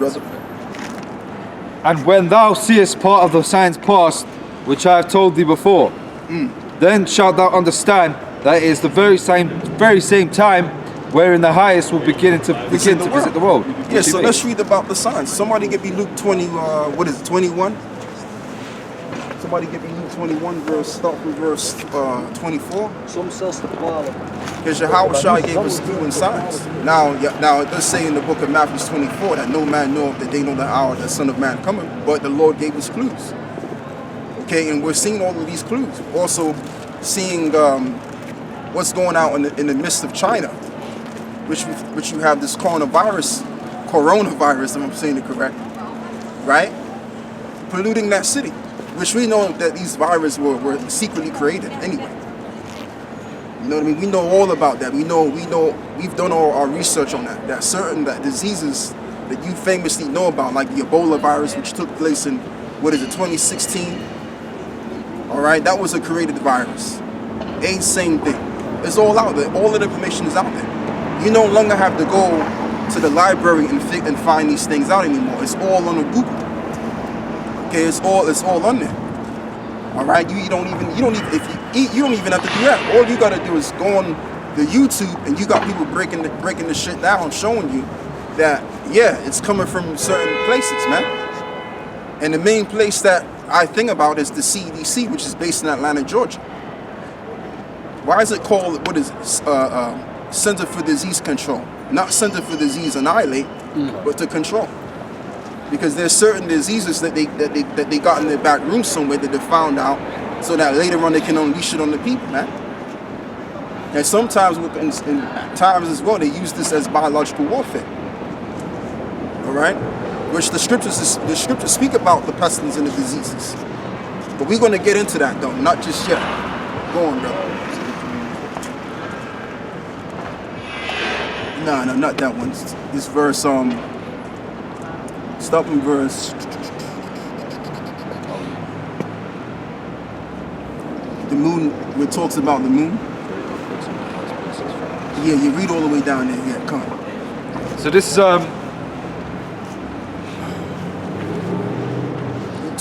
brother. And when thou seest part of the signs past, which I have told thee before, then shalt thou understand that it is the very same time wherein the highest will begin to visit the world. Yeah, so let's read about the signs. Somebody give me Luke 20, 21? Somebody give me Luke 21, start from verse 24. Because Yahweh gave us clue and signs. Now it does say in the book of Matthew 24 that no man knoweth that they know the hour the Son of Man cometh, but the Lord gave us clues. Okay, and we're seeing all of these clues. Also seeing what's going on in the midst of China, which you have this coronavirus, if I'm saying it correct, right? Polluting that city, which we know that these viruses were secretly created anyway. You know what I mean? We know all about that. We know, we've done all our research on that. That certain diseases that you famously know about, like the Ebola virus, which took place in, 2016? All right, that was a created virus. AIDS, same thing. It's all out there. All of the information is out there. You no longer have to go to the library and find these things out anymore. It's all on the Google. Okay, it's all on there. All right, you don't even have to do that. All you gotta do is go on the YouTube, and you got people breaking the shit down, showing you that it's coming from certain places, man. And the main place that I think about is the CDC, which is based in Atlanta, Georgia. Why is it called, Center for Disease Control? Not Center for Disease Annihilate, but to control. Because there's certain diseases that they got in their back room somewhere that they found out, so that later on they can unleash it on the people, man. And sometimes, in times as well, they use this as biological warfare. All right, which the scriptures speak about the pestilence and the diseases. But we're going to get into that though, not just yet. Go on, brother. No, not that one. This verse, stop in verse. The moon, where it talks about the moon. Yeah, you read all the way down there. Yeah, come on. So this is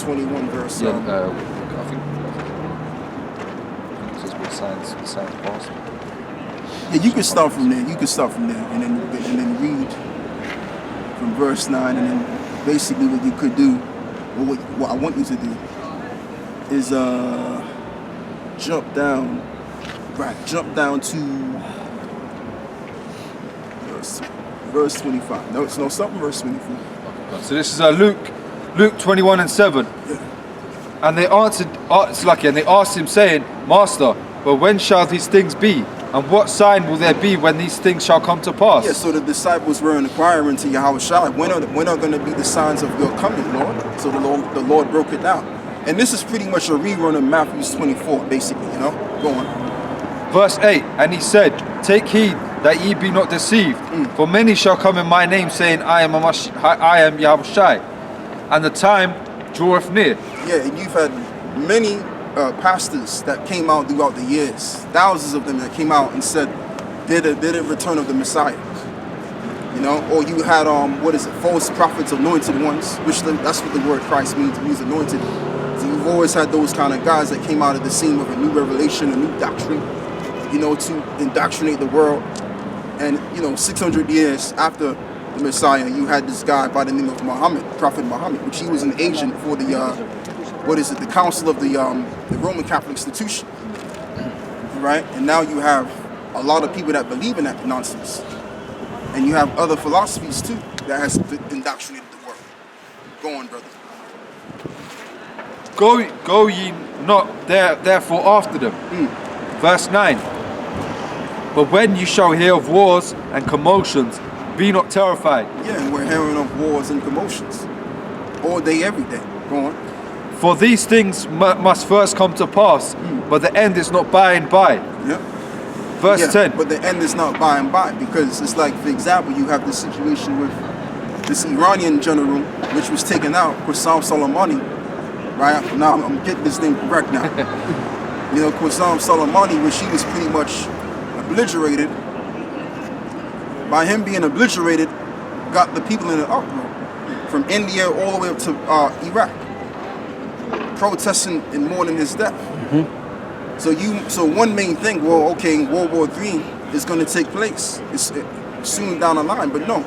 21 verse. I think it says what signs past. Yeah, you can start from there. And then read from verse 9, and then basically what you could do, or what I want you to do, is jump down to verse 25. No, stop in verse 24. So this is Luke 21 and 7. Yeah. And they asked him, saying, Master, but when shall these things be? And what sign will there be when these things shall come to pass? Yeah, so the disciples were inquiring to Yahweh, when are going to be the signs of your coming, Lord? So the Lord broke it down. And this is pretty much a rerun of Matthew 24, basically, Go on. Verse 8, and he said, Take heed that ye be not deceived, for many shall come in my name, saying, I am Yahweh, and the time draweth near. Yeah, and you've had many pastors that came out throughout the years, thousands of them that came out and said they're the return of the Messiah. Or you had false prophets, anointed ones, which that's what the word Christ means. It means anointed. So you've always had those kind of guys that came out of the scene with a new revelation, a new doctrine, to indoctrinate the world. And 600 years after the Messiah, you had this guy by the name of Muhammad, Prophet Muhammad, which he was an agent for the the Council of the Roman Catholic institution, right? And now you have a lot of people that believe in that nonsense, and you have other philosophies too that has indoctrinated the world. Go on, brother. Go ye not therefore after them. Verse 9. But when you shall hear of wars and commotions, be not terrified. Yeah, and we're hearing of wars and commotions all day, every day. Go on. For these things must first come to pass, but the end is not by and by. Yeah. Verse 10. But the end is not by and by, because it's like, for example, you have this situation with this Iranian general, which was taken out, Qasem Soleimani, right? Now I'm getting this name correct now. Qasem Soleimani, which he was pretty much obliterated. By him being obliterated, got the people in an uproar. from India all the way up to Iraq, protesting and mourning his death. So one main thing, well, okay, World War III is going to take place. It's soon down the line, but no,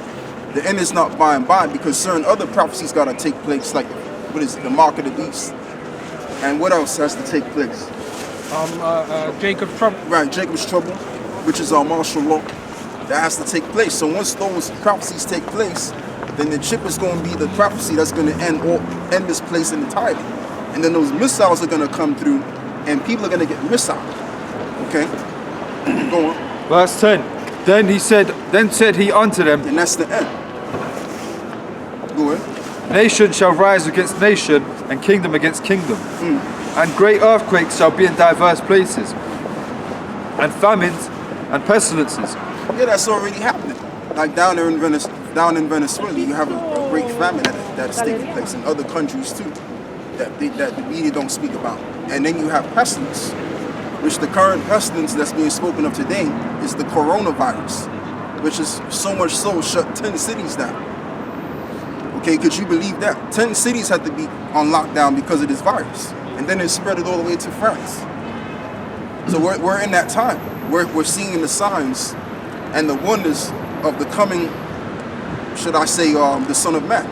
the end is not by and by, because certain other prophecies got to take place, like what is it, the mark of the beast, and what else has to take place? Jacob's trouble. Right, Jacob's trouble, which is our martial law. That has to take place. So once those prophecies take place, then the chip is going to be the prophecy that's going to end this place entirely. And then those missiles are going to come through, and people are going to get missiled. Okay, go on. Verse 10. Then said he unto them, And that's the end. Go ahead. Nation shall rise against nation, and kingdom against kingdom. And great earthquakes shall be in diverse places, and famines and pestilences. Yeah, that's already happening. Like down in Venezuela, you have a great famine that's taking place in other countries too, that the media don't speak about. And then you have pestilence, which the current pestilence that's being spoken of today is the coronavirus, which is so much so shut 10 cities down. Okay, could you believe that? 10 cities had to be on lockdown because of this virus. And then it spread it all the way to France. So we're in that time. We're seeing the signs and the wonders of the coming, should I say, the Son of Man,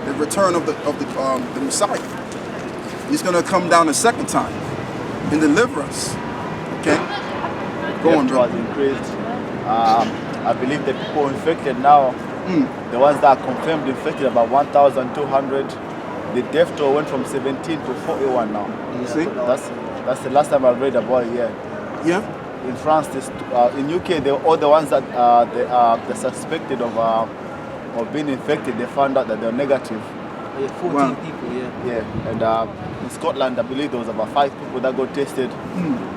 the return of the Messiah. He's going to come down a second time and deliver us. Okay? Go on, bro. Was increased. I believe the people infected now, the ones that are confirmed infected, about 1,200. The death toll went from 17 to 41 now. You see? That's the last time I read about it. Yeah. In France, in UK, all the ones that they're suspected of being infected, they found out that they're negative. Yeah, 14 people, yeah. Yeah, and in Scotland, I believe there was about 5 people that got tested.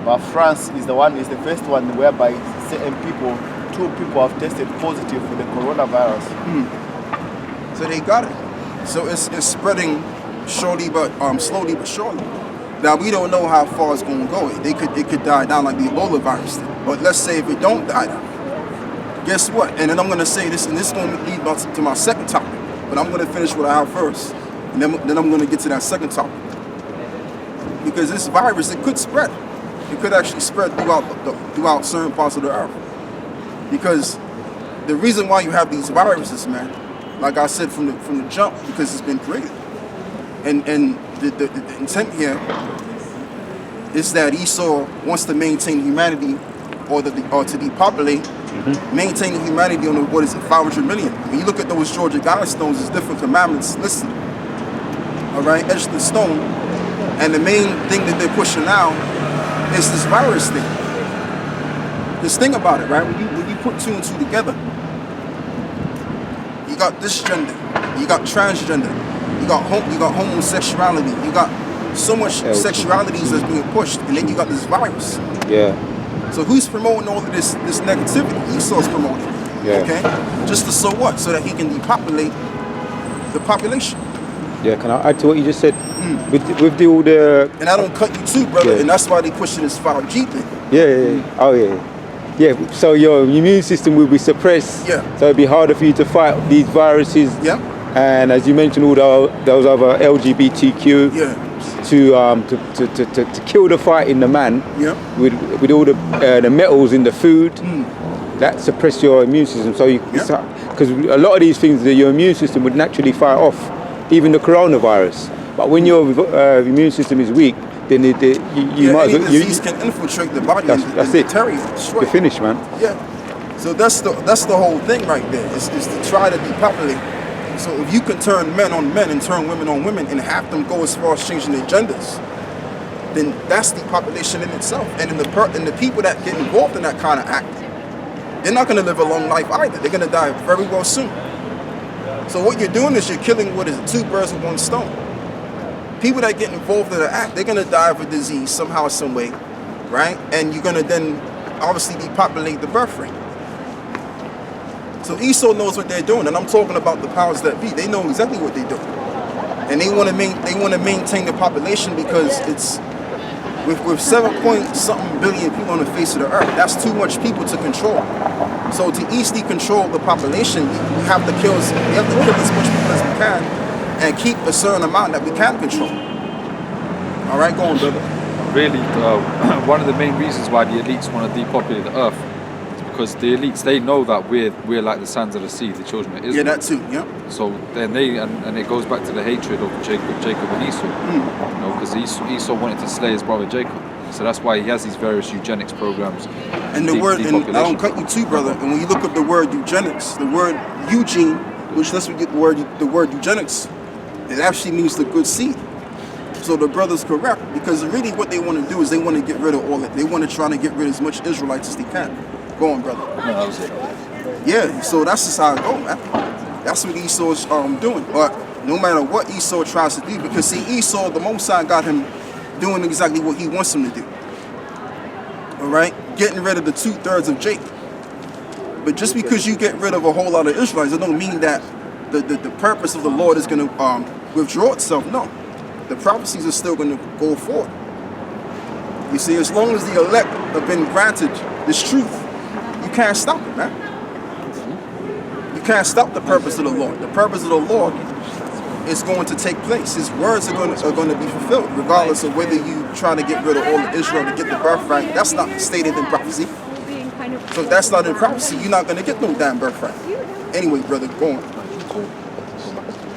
But France is the first one whereby certain people, 2 people have tested positive for the coronavirus. So they got it. So it's spreading slowly but surely. Now we don't know how far it's going to go. It could die down like the Ebola virus did. But let's say if it don't die down, guess what? And then I'm going to say this, and this is going to lead to my second topic. But I'm going to finish what I have first, and then I'm going to get to that second topic. Because this virus, it could spread. It could actually spread throughout certain parts of the earth. Because the reason why you have these viruses, man, like I said from the jump, because it's been created. And the intent here is that Esau wants to maintain humanity or to depopulate, maintaining humanity on 500 million. When you look at those Georgia Guidestones, there's different commandments listed. All right, etched in stone. And the main thing that they're pushing now is this virus thing. Just think about it, right? When you put 2 and 2 together, you got this gender, you got transgender, you got homosexuality, you got so much sexualities that's being pushed, and then you got this virus. Yeah. So who's promoting all of this negativity? Esau's promoting. Yeah. Okay? Just to so what? So that he can depopulate the population. Yeah, can I add to what you just said? With all the... And I don't cut you too, brother, Yeah. and that's why they pushing this 5G thing. Yeah. Oh, yeah. Yeah, so your immune system will be suppressed. Yeah. So it'll be harder for you to fight these viruses. Yeah. And as you mentioned, all those other LGBTQ. Yeah. To kill the fight in the man. Yeah. With all the metals in the food. That suppress your immune system. So because a lot of these things, your immune system would naturally fight off, even the coronavirus. But when your immune system is weak, then you might any disease can infiltrate the body and deteriorate, destroy the it. finish, man. Yeah. So that's the whole thing right there. Is to try to depopulate. So if you can turn men on men and turn women on women and have them go as far as changing their genders, then that's depopulation in itself. And in the people that get involved in that kind of act, they're not going to live a long life either. They're going to die very well soon. So what you're doing is you're killing 2 birds with 1 stone. People that get involved in the act, they're going to die of a disease somehow, some way, right? And you're going to then obviously depopulate the birth rate. So Esau knows what they're doing, and I'm talking about the powers that be. They know exactly what they're doing, and they want to maintain the population because it's with 7-point-something billion people on the face of the earth. That's too much people to control. So to easily control the population, you have to kill as much people as we can and keep a certain amount that we can control. All right, go on, brother. Really, one of the main reasons why the elites want to depopulate the earth is because the elites, they know that we're like the sands of the sea, the children of Israel. Yeah, that too. Yeah. So then and it goes back to the hatred of Jacob and Esau. You know, because Esau wanted to slay his brother Jacob. So that's why he has these various eugenics programs. And the word, and I don't cut you too, brother. And when you look up the word eugenics, the word Eugene, which lets me get the word eugenics, it actually means the good seed. So the brother's correct, because really what they want to do is they want to get rid of all it. They want to try to get rid of as much Israelites as they can. Go on, brother. No, that was it. Yeah, so that's just how it goes, man. That's what Esau's doing. But no matter what Esau tries to do, because see, Esau, the Most High got him doing exactly what he wants him to do. All right? Getting rid of the 2/3 of Jacob. But just because you get rid of a whole lot of Israelites, it don't mean that the purpose of the Lord is going to withdraw itself. No. The prophecies are still going to go forward. You see, as long as the elect have been granted this truth, you can't stop it, man. You can't stop the purpose of the Lord. The purpose of the Lord is going to take place. His words are going to be fulfilled, regardless of whether you try to get rid of all of Israel to get the birthright. That's not stated in prophecy. So if that's not in prophecy, you're not going to get no damn birthright. Anyway, brother, go on.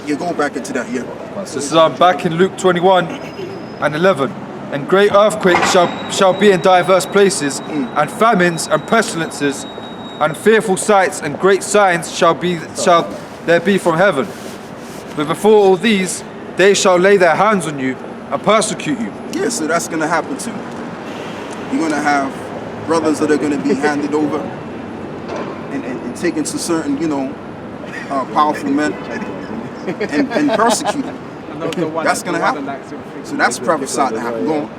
Yeah, go back into that, yeah. So this is back in Luke 21:11. And great earthquakes shall be in diverse places, and famines and pestilences, and fearful sights and great signs shall there be from heaven. But before all these, they shall lay their hands on you and persecute you. Yeah, so that's going to happen too. You're going to have brothers that are going to be handed over and taken to certain, powerful men and persecuted. That's going to happen. So that's prophesied to happen. Go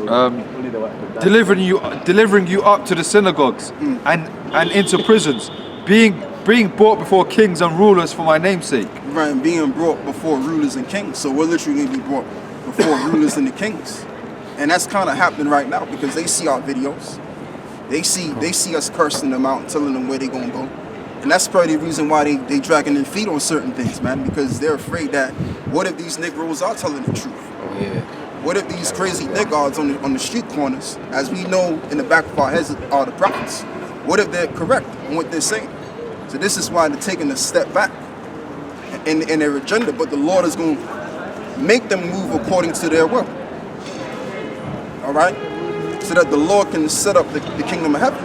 on. Delivering you up to the synagogues and into prisons, being brought before kings and rulers for my name's sake. Right, and being brought before rulers and kings. So we're literally going to be brought before rulers and the kings. And that's kind of happening right now because they see our videos. They see us cursing them out and telling them where they're going to go. And that's probably the reason why they dragging their feet on certain things, man, because they're afraid that what if these Negroes are telling the truth? Oh, yeah. What if these crazy niggards on the street corners, as we know in the back of our heads are the prophets, what if they're correct in what they're saying? So this is why they're taking a step back in their agenda, but the Lord is going to make them move according to their will. All right? So that the Lord can set up the kingdom of heaven.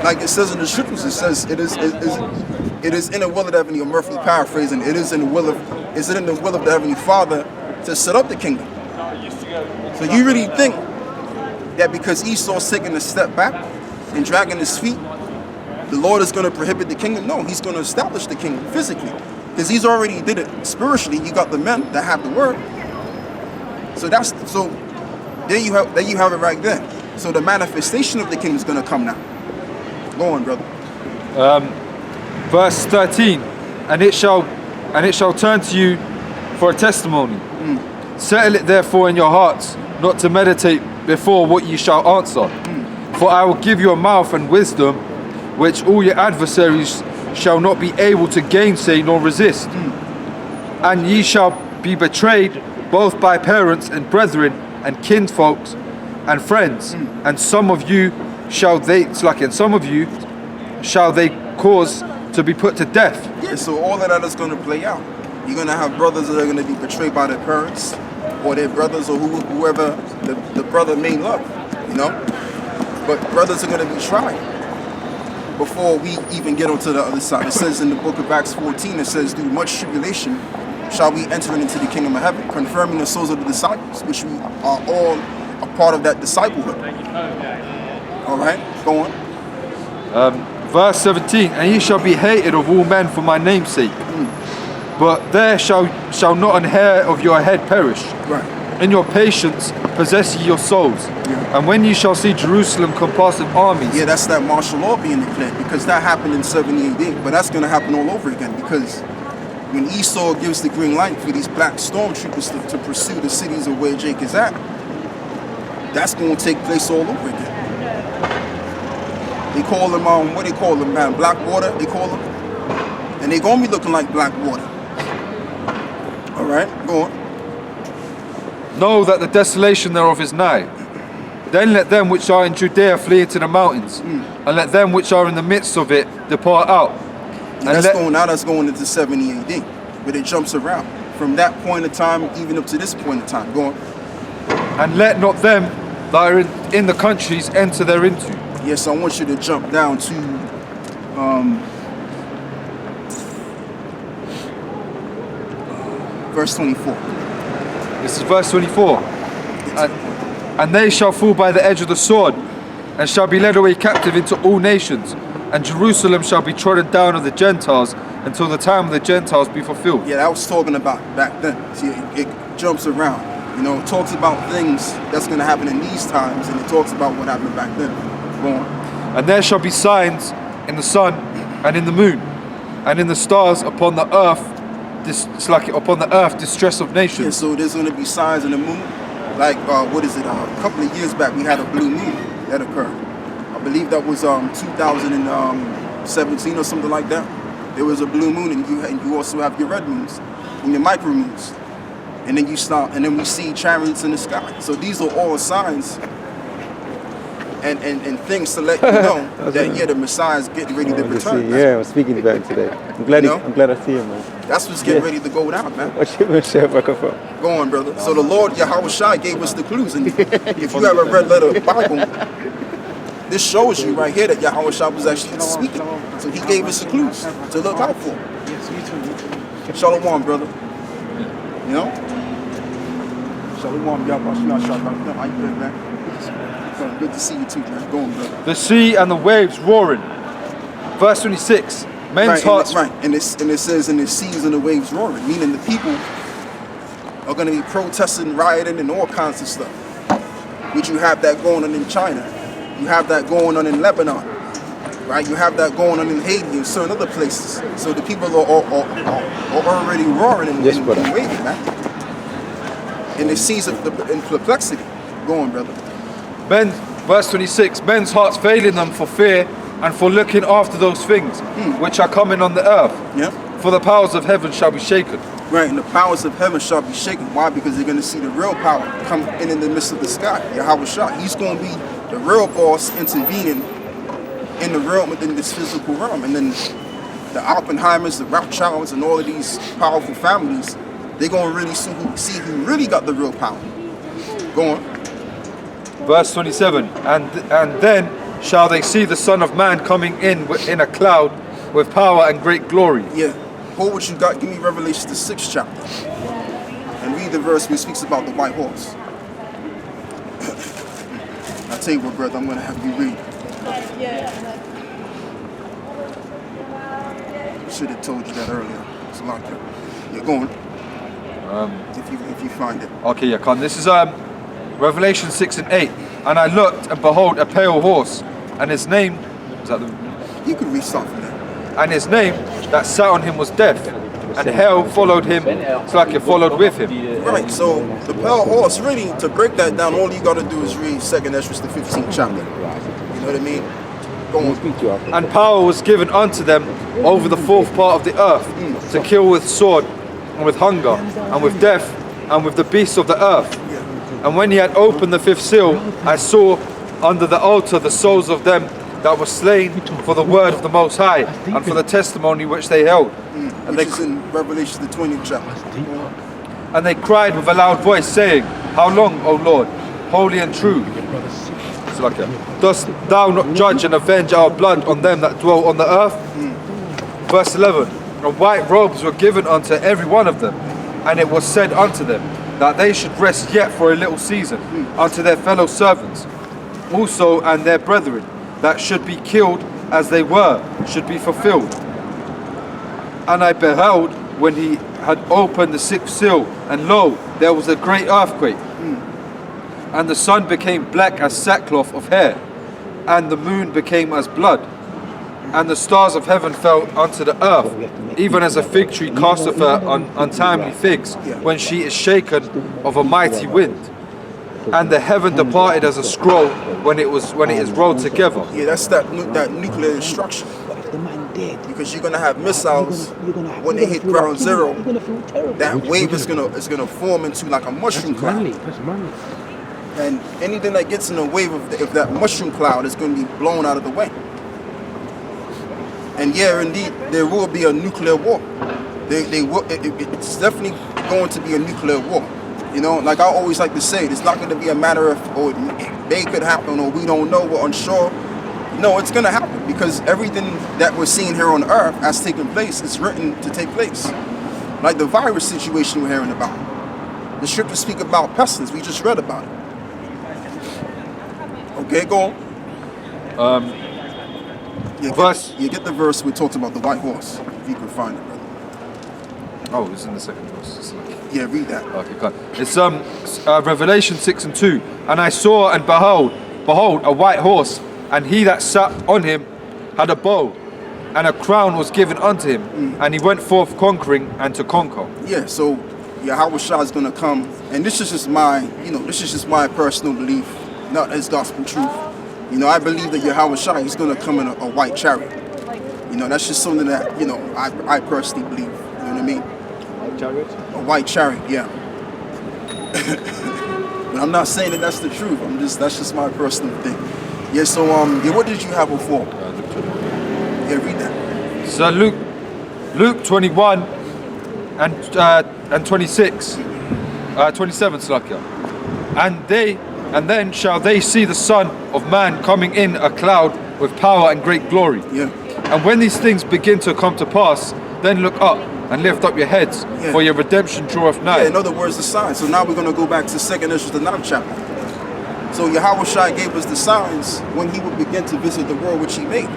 Like it says in the scriptures, it says it is in the will of the Heavenly, I'm roughly paraphrasing, is it in the will of the Heavenly Father to set up the kingdom. So you really think that because Esau's taking a step back and dragging his feet, the Lord is going to prohibit the kingdom? No, he's going to establish the kingdom physically. Because he's already did it spiritually. You got the men that have the word. So there you have it right there. So the manifestation of the kingdom is going to come now. Go on, brother. Verse 13, and it shall turn to you for a testimony. Settle it therefore in your hearts, not to meditate before what ye shall answer. For I will give you a mouth and wisdom, which all your adversaries shall not be able to gainsay nor resist. And ye shall be betrayed both by parents and brethren and kinsfolks and friends, and some of you shall they cause to be put to death. Yeah, so all of that is going to play out. You're going to have brothers that are going to be betrayed by their parents or their brothers or whoever the brother may love, But brothers are going to be tried before we even get onto the other side. It says in the book of Acts 14, it says, through much tribulation shall we enter into the kingdom of heaven, confirming the souls of the disciples, which we are all a part of that disciplehood. All right, go on. Verse 17, and ye shall be hated of all men for my name's sake. But there shall not an hair of your head perish. Right. In your patience possess ye your souls. Yeah. And when ye shall see Jerusalem compassed with armies. Yeah, that's that martial law being declared, because that happened in 70 AD. But that's going to happen all over again, because when Esau gives the green light for these black stormtroopers to pursue the cities of where Jake is at, that's going to take place all over again. They call them, what they call them, man? Blackwater, they call them. And they're going to be looking like black water. All right, go on. Know that the desolation thereof is nigh. Then let them which are in Judea flee into the mountains, and let them which are in the midst of it depart out. And that's going into 70 AD, but it jumps around from that point of time even up to this point of time. Go on. And let not them that are in the countries enter thereinto. Yes, I want you to jump down to verse 24. This is verse 24. And they shall fall by the edge of the sword, and shall be led away captive into all nations, and Jerusalem shall be trodden down of the Gentiles until the time of the Gentiles be fulfilled. Yeah, that was talking about back then. See, it jumps around. You know, it talks about things that's going to happen in these times, and it talks about what happened back then. Go on. And there shall be signs in the sun and in the moon and in the stars upon the earth. It's like upon the earth distress of nations. Yeah, so there's going to be signs in the moon. Like, what is it? A couple of years back, we had a blue moon that occurred. I believe that was 2017 or something like that. There was a blue moon, and you also have your red moons and your micro moons. And then we see chariots in the sky. So these are all signs and things to let you know that the Messiah is getting ready to return. Yeah, I'm speaking about it today. I'm glad I see him, man. That's what's getting ready to go down, man. Go on, brother. So the Lord Yahweh Shai gave us the clues. And if you ever read the Bible, this shows you right here that Yahweh Shai was actually speaking. So he gave us the clues to look out for. Shalom, brother. You know? Shalom, Yahweh Shai. How you been, man? Good to see you too, man. Go on, brother. The sea and the waves roaring. Verse 26. Men's hearts. And it says, in the seas and the waves roaring, meaning the people are going to be protesting, rioting, and all kinds of stuff. Which you have that going on in China. You have that going on in Lebanon. Right? You have that going on in Haiti and certain other places. So the people are already roaring and waving, man. In the seas of in perplexity. Go on, brother. Verse 26, men's hearts failing them for fear and for looking after those things which are coming on the earth. Yeah. For the powers of heaven shall be shaken. Right, and the powers of heaven shall be shaken. Why? Because they're going to see the real power come in the midst of the sky. Yahweh Shai. He's going to be the real boss intervening in the realm, within this physical realm. And then the Oppenheimers, the Rothschilds, and all of these powerful families, they're going to really see who really got the real power. Go on. Verse 27, and then shall they see the Son of Man coming in a cloud with power and great glory. Yeah. Hold what you got. Give me Revelation, the 6th chapter. And read the verse where it speaks about the white horse. I'll tell you what, brother, I'm going to have you read. Should have told you that earlier. It's a lot of You're going. If you find it. Okay, yeah, come. This is Revelation 6 and 8. And I looked, and behold, a pale horse, and his name, You can read something there. And his name that sat on him was Death, and hell followed him, it's like it followed with him. Right, so the pale horse, really, to break that down, all you got to do is read 2nd Esdras, the 15th chapter. You know what I mean? Go on. And power was given unto them over the fourth part of the earth, to kill with sword, and with hunger, and with death, and with the beasts of the earth. And when he had opened the 5th seal, I saw under the altar the souls of them that were slain for the word of the Most High, and for the testimony which they held. And Which is in Revelation, the 20th chapter. And they cried with a loud voice, saying, How long, O Lord, holy and true? It's like dost thou not judge and avenge our blood on them that dwell on the earth? Verse 11, and white robes were given unto every one of them, and it was said unto them, that they should rest yet for a little season unto their fellow servants, also and their brethren, that should be killed as they were, should be fulfilled. And I beheld when he had opened the 6th seal, and lo, there was a great earthquake. And the sun became black as sackcloth of hair, and the moon became as blood, and the stars of heaven fell unto the earth, even as a fig tree casteth her untimely figs, when she is shaken of a mighty wind. And the heaven departed as a scroll when it is rolled together. Yeah, that's that nuclear destruction. dead. Because you're gonna have missiles when they you're hit gonna feel ground like zero. You're gonna feel terrible. That wave is gonna form into like a mushroom cloud. That's manly. And anything that gets in the wave of that mushroom cloud is going to be blown out of the way. And yeah, indeed, there will be a nuclear war. They will. It's definitely going to be a nuclear war. You know, like I always like to say, it's not going to be a matter of, or it may could happen, or we don't know, we're unsure. No, it's going to happen because everything that we're seeing here on Earth has taken place. It's written to take place. Like the virus situation we're hearing about. The scriptures speak about pestilence. We just read about it. Okay, go on. You get the verse we talked about the white horse, if you can find it, brother. Oh, it's in the second verse. It's like, Yeah, read that. okay, cool. It's Revelation 6:2. And I saw and behold, a white horse, and he that sat on him had a bow, and a crown was given unto him, and he went forth conquering and to conquer. Yeah, so Yahweh Shah is gonna come, and this is just my personal belief, not as gospel truth. You know, I believe that Yahweh Shah is gonna come in a white chariot. You know, that's just something that, you know, I personally believe. You know what I mean? White chariot? A white chariot, yeah. But I'm not saying that that's the truth. That's just my personal thing. Yeah, so what did you have before? Yeah, read that. So Luke 21 and 26, 27, Slakia. And then shall they see the Son of Man coming in a cloud with power and great glory. Yeah. And when these things begin to come to pass, then look up and lift up your heads, Yeah. for your redemption draweth nigh. Yeah, in other words, the signs. So now we're going to go back to 2nd Ezra, the 9th chapter. So Yahweh Shai gave us the signs when he would begin to visit the world which he made.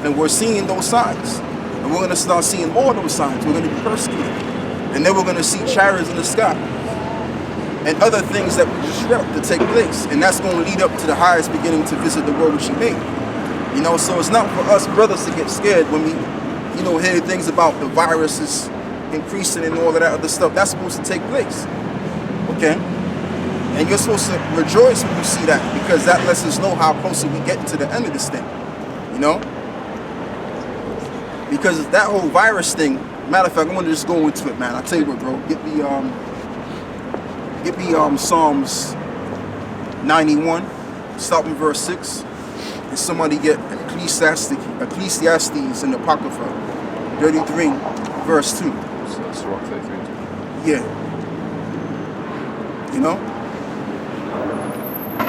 And we're seeing those signs. And we're going to start seeing more of those signs. We're going to be persecuted. And then we're going to see chariots in the sky. And other things that we just read to take place. And that's going to lead up to the highest beginning to visit the world which he made. You know, so it's not for us brothers to get scared when we, you know, hear things about the viruses increasing and all of that other stuff. That's supposed to take place. Okay? And you're supposed to rejoice when you see that, because that lets us know how closer we get to the end of this thing. You know? Because that whole virus thing, matter of fact, I want to just go into it, man. I'll tell you what, bro. Get me Psalms 91, start with verse 6. And somebody get Ecclesiastes in the Apocrypha, 33, verse 2. So that's Sirach 33. Yeah. You know?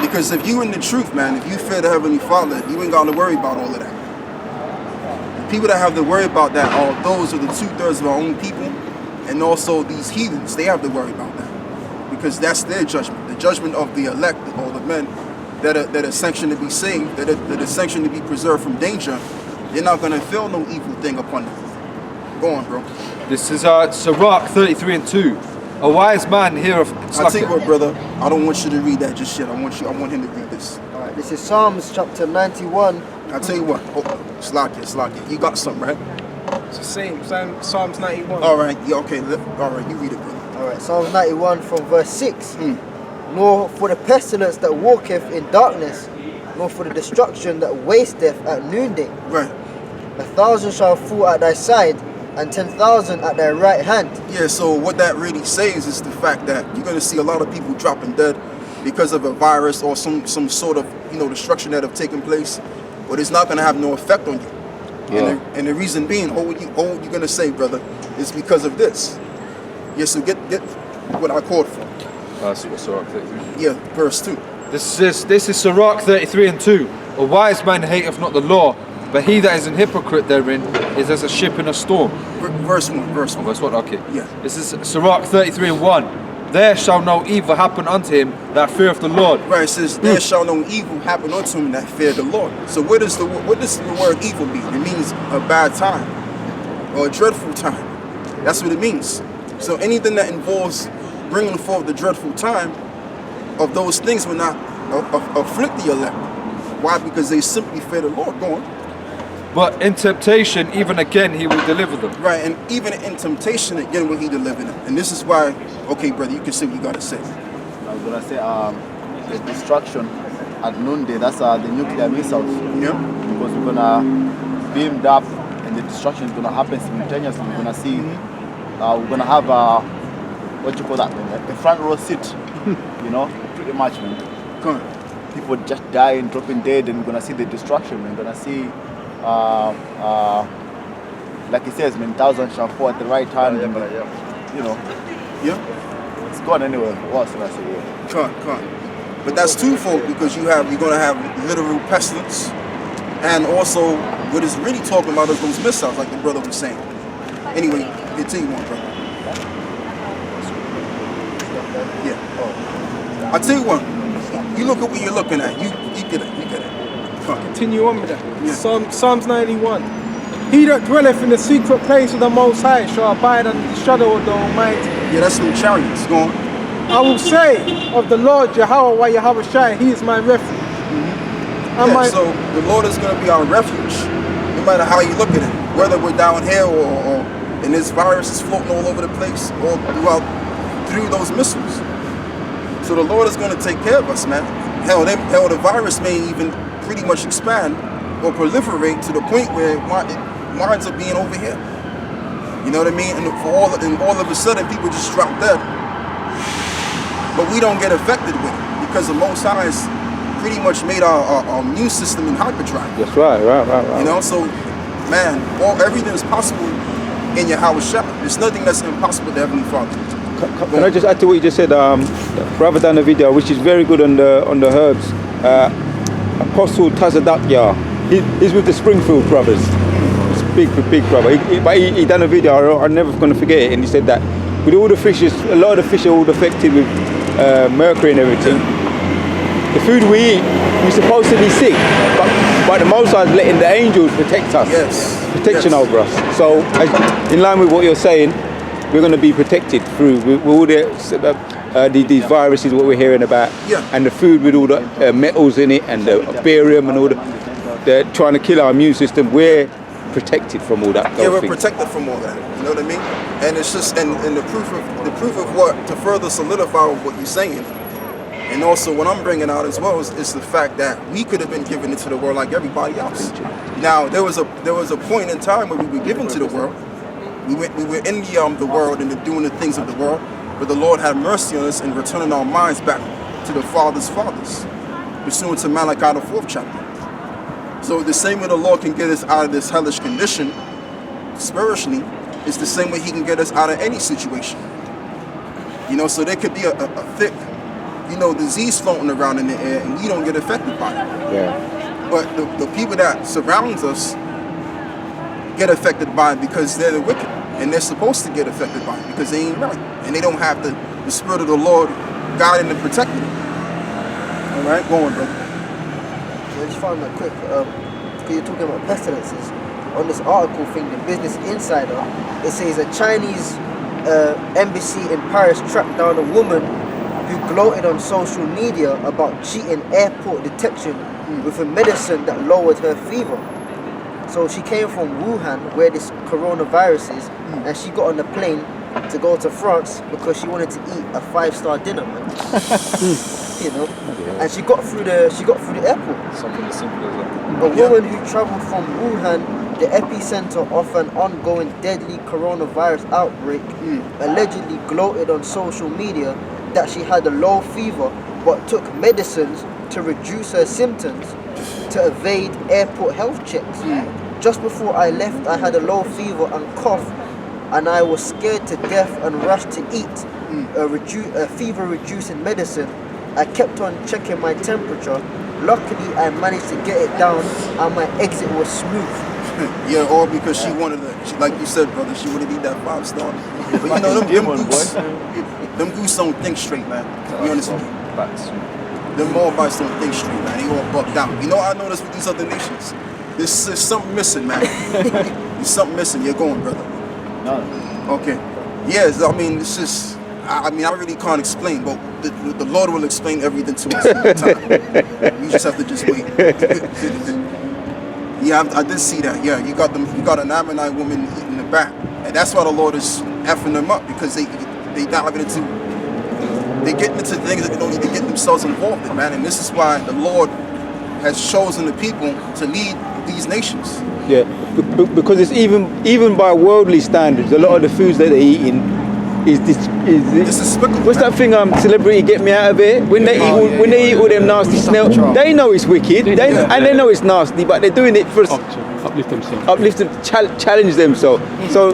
Because if you in the truth, man, if you fear the Heavenly Father, you ain't got to worry about all of that. The people that have to worry about that are those are the 2/3 of our own people, and also these heathens. They have to worry about that. Because that's their judgment. The judgment of the elect, or the men that are sanctioned to be saved, that are sanctioned to be preserved from danger. They're not going to feel no evil thing upon them. Go on, bro. This is Sirach 33 and 2. A wise man heareth. I'll tell you what, brother. I don't want you to read that just yet. I want him to read this. All right, this is Psalms chapter 91. I'll tell you what. Oh, slack it. You got something, right? It's the same. Psalms 91. All right. Yeah. Okay. All right. You read it, brother. All right, Psalms 91 from verse 6. Nor for the pestilence that walketh in darkness, nor for the destruction that wasteth at noonday. Right. 1,000 shall fall at thy side, and 10,000 at thy right hand. Yeah. So what that really says is the fact that you're going to see a lot of people dropping dead because of a virus or some sort of, you know, destruction that have taken place, but it's not going to have no effect on you. Yeah. And the reason being, all you're going to say, brother, is because of this. Yeah. So get what I called for. Sirach 33. Yeah, verse 2. This is Sirach 33 and 2. A wise man hateth not the law, but he that is an hypocrite therein is as a ship in a storm. Verse 1. Verse 1, okay. Yeah. This is Sirach 33 and 1. There shall no evil happen unto him that feareth the Lord. Right, it says, there shall no evil happen unto him that fear the Lord. So what does the word evil mean? It means a bad time or a dreadful time. That's what it means. So anything that involves bringing forth the dreadful time of those things will not afflict the elect. Why? Because they simply fear the Lord. Go on. But in temptation, even again, he will deliver them. Right, and even in temptation, again, will he deliver them. And this is why, okay, brother, you can say what you got to say. I was gonna say the destruction at noonday. That's the nuclear missiles. Yeah. Because we're gonna beam up and the destruction is gonna happen simultaneously. We're gonna see, we're gonna have what you call that, man? The front row seat, you know, pretty much, man. Come on. People just dying, dropping dead, and we're gonna see the destruction. We're gonna see, like he says, man, thousands shall fall at the right time. You know, Yeah. it's gone anyway. What else can I say? Yeah. Come on. But that's twofold because you're gonna have literal pestilence, and also what it's really talking about is those missiles, like the brother was saying. Anyway, continue on, brother. Yeah. I'll tell you what. You look at what you're looking at. You get it. You get it. Come on. Continue on with that. Yeah. Psalms 91. He that dwelleth in the secret place of the Most High shall abide under the shadow of the Almighty. Yeah, that's them chariots. Go on. I will say of the Lord Yahweh Yahweh Shai, He is my refuge. So the Lord is going to be our refuge, no matter how you look at it. Whether we're down here or and this virus is floating all over the place, all through those missiles. So the Lord is going to take care of us, man. Hell, the virus may even pretty much expand or proliferate to the point where minds are being over here. You know what I mean? And all of a sudden, people just drop dead. But we don't get affected with it because the Most High has pretty much made our immune system in hyperdrive. That's right. You know, so man, everything is possible in your house shop. There's nothing that's impossible to Heavenly Father. Can I just add to what you just said? Brother done a video which is very good on the herbs. Apostle Tazadakya, he's with the Springfield brothers. It's big brother. He done a video. I'm never going to forget it. And he said that with all the fishes, a lot of the fish are all affected with mercury and everything. The food we eat, we're supposed to be sick, but the Most High is letting the angels protect us. Yes. Protection over us. So, in line with what you're saying, we're going to be protected through with all these viruses, what we're hearing about, and the food with all the metals in it, and the barium and all they're trying to kill our immune system. We're protected from all that. Yeah, we're protected from all that. You know what I mean? And it's just and the proof of what to further solidify what you're saying. And also what I'm bringing out as well is the fact that we could have been given into the world like everybody else. Now there was a point in time where we were given to the world. We were in the world and doing the things of the world, but the Lord had mercy on us and returning our minds back to the fathers, pursuant to Malachi the 4th chapter. So the same way the Lord can get us out of this hellish condition spiritually, it's the same way He can get us out of any situation. You know, so there could be a thick, disease floating around in the air, and we don't get affected by it. Yeah. But the people that surround us get affected by it because they're the wicked, and they're supposed to get affected by it because they ain't right, and they don't have the Spirit of the Lord guiding and protecting them. All right, go on, brother. I just found that quick, because you're talking about pestilences. On this article thing, the Business Insider, it says a Chinese embassy in Paris tracked down a woman who gloated on social media about cheating airport detection with a medicine that lowered her fever. So she came from Wuhan, where this coronavirus is, and she got on the plane to go to France because she wanted to eat a 5-star dinner, man. And she got through the airport. Something as simple as that. A woman who travelled from Wuhan, the epicenter of an ongoing deadly coronavirus outbreak, allegedly gloated on social media that she had a low fever but took medicines to reduce her symptoms to evade airport health checks. Just before I left, I had a low fever and cough, and I was scared to death and rushed to eat a fever-reducing medicine. I kept on checking my temperature. Luckily, I managed to get it down, and my exit was smooth. Yeah, or because she wanted to, like you said, brother, she wanted to eat that 5-star. But them goose don't think straight, man. To be honest with you. Them Moabites don't think straight, man. They all bucked out. You know what I noticed with these other nations? There's something missing, man. There's something missing. You're going, brother. No. Okay. Yes, I mean, it's just, I really can't explain, but the Lord will explain everything to us all the time. We just have to just wait. Yeah, I did see that. Yeah, you got an Ammonite woman in the back, and that's why the Lord is effing them up, because they dive into, they get into things that they don't need to get themselves involved in, man. And this is why the Lord has chosen the people to lead these nations. Yeah, because it's even by worldly standards, a lot of the foods that they're eating is It's despicable. what's that thing? Celebrity get me out of it. When they eat all them nasty snail, they know it's wicked. They know it's nasty, but they're doing it for Uplift themselves. challenge themselves. So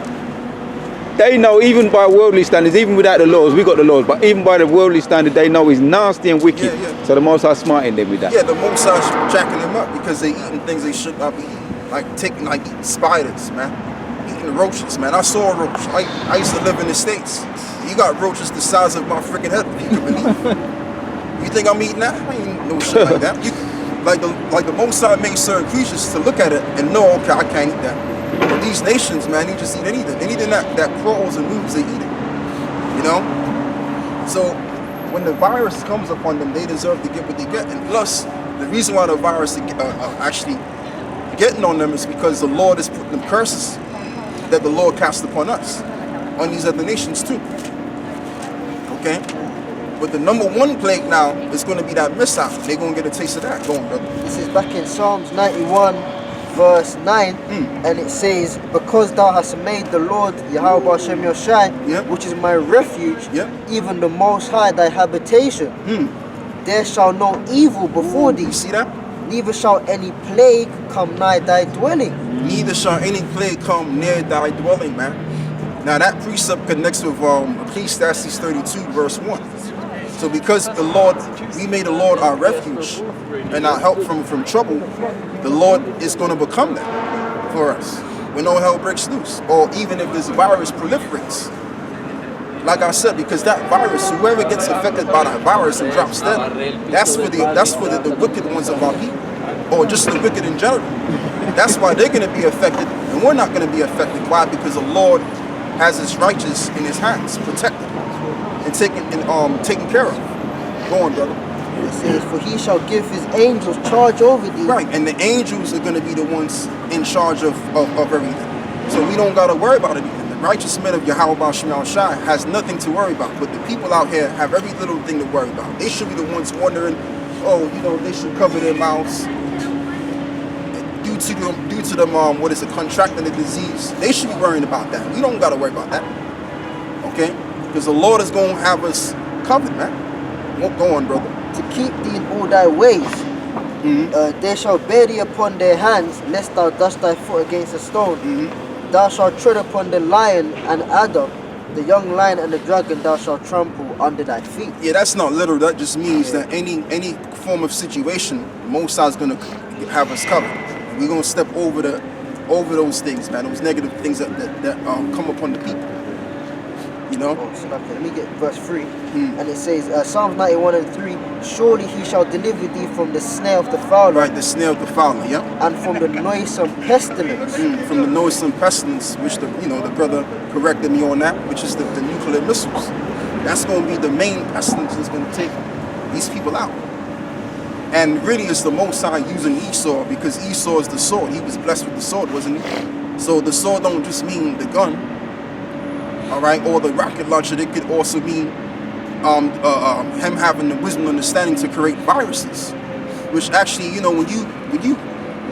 they know, even by worldly standards, even without the laws, we got the laws, but even by the worldly standard, they know it's nasty and wicked. Yeah. So the Most High smarting them with that. Yeah, the Most High's jacking them up because they eating things they should not be eating. Like eating spiders, man. Eating roaches, man. I saw a roach. I used to live in the States. You got roaches the size of my freaking head, if you can believe. You think I'm eating that? I ain't no shit like that. Like the Most High made certain creatures to look at it and know, okay, I can't eat that. But these nations, man, they just eat anything. Anything that crawls and moves, they eat it. You know? So when the virus comes upon them, they deserve to get what they get. And plus, the reason why the virus actually getting on them is because the Lord is putting them curses that the Lord cast upon us, on these other nations too. Okay? But the number one plague now is going to be that mishap. They're going to get a taste of that. Go on, brother. This is back in Psalms 91, verse 9, and it says, because thou hast made the Lord Yahweh Hashem Yoshai, which is my refuge, even the Most High thy habitation, there shall no evil before thee. You see that? Neither shall any plague come nigh thy dwelling. Neither shall any plague come near thy dwelling, man. Now that precept connects with Ecclesiastes 32, verse 1. So because the Lord, we made the Lord our refuge and our help from trouble, the Lord is going to become that for us when all hell breaks loose, or even if this virus proliferates. Like I said, because that virus, whoever gets affected by that virus and drops dead, that's for the wicked ones of our people, or just the wicked in general. That's why they're going to be affected, and we're not going to be affected. Why? Because the Lord has His righteous in His hands, protected and taken care of. Go on, brother. It says, for He shall give His angels charge over thee. Right, and the angels are going to be the ones in charge of everything. So we don't got to worry about anything. The righteous men of Yahweh Shai has nothing to worry about, but the people out here have every little thing to worry about. They should be the ones wondering, oh, they should cover their mouths due to them contracting the disease. They should be worrying about that. We don't got to worry about that. Okay? Because the Lord is going to have us covered, man. Won't go on, brother. To keep thee in all thy ways, they shall bear thee upon their hands, lest thou dash thy foot against a stone. Thou shalt tread upon the lion and adder, the young lion and the dragon thou shalt trample under thy feet. Yeah, that's not literal. That just means that any form of situation, Most High is going to have us covered. We're going to step over those things, man. Those negative things that come upon the people. You know? So, okay, let me get verse 3. And it says, Psalms 91 and 3, surely He shall deliver thee from the snare of the fowler. Right, the snare of the fowler, yeah. And from the noisome pestilence. From the noisome pestilence, which the brother corrected me on that, which is the nuclear missiles. That's going to be the main pestilence that's going to take these people out. And really it's the Most High using Esau, because Esau is the sword. He was blessed with the sword, wasn't he? So the sword don't just mean the gun, all right, or the rocket launcher. It could also mean him having the wisdom and understanding to create viruses, which actually, when you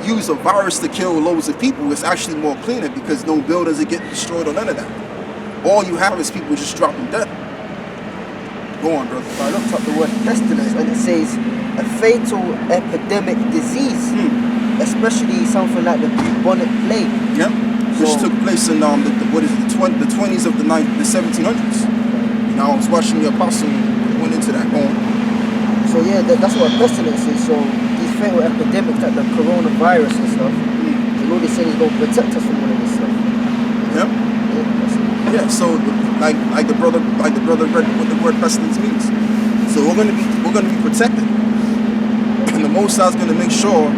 use a virus to kill loads of people, it's actually more cleaner, because no buildings that get destroyed or none of that. All you have is people just dropping dead. Go on, brother. I looked up the word pestilence, and it says a fatal epidemic disease, especially something like the bubonic plague. Yeah, which took place in the 20s of the 1700s. I was watching the Apostle went into that. Go on. So yeah, that's what pestilence is. So these fatal epidemics, like the coronavirus and stuff, the Lord is saying He's going to protect us from all of this stuff. Yeah, so like the brother read what the word pestilence means. So we're gonna be protected, and the Most High is gonna make sure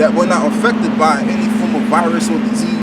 that we're not affected by any form of virus or disease.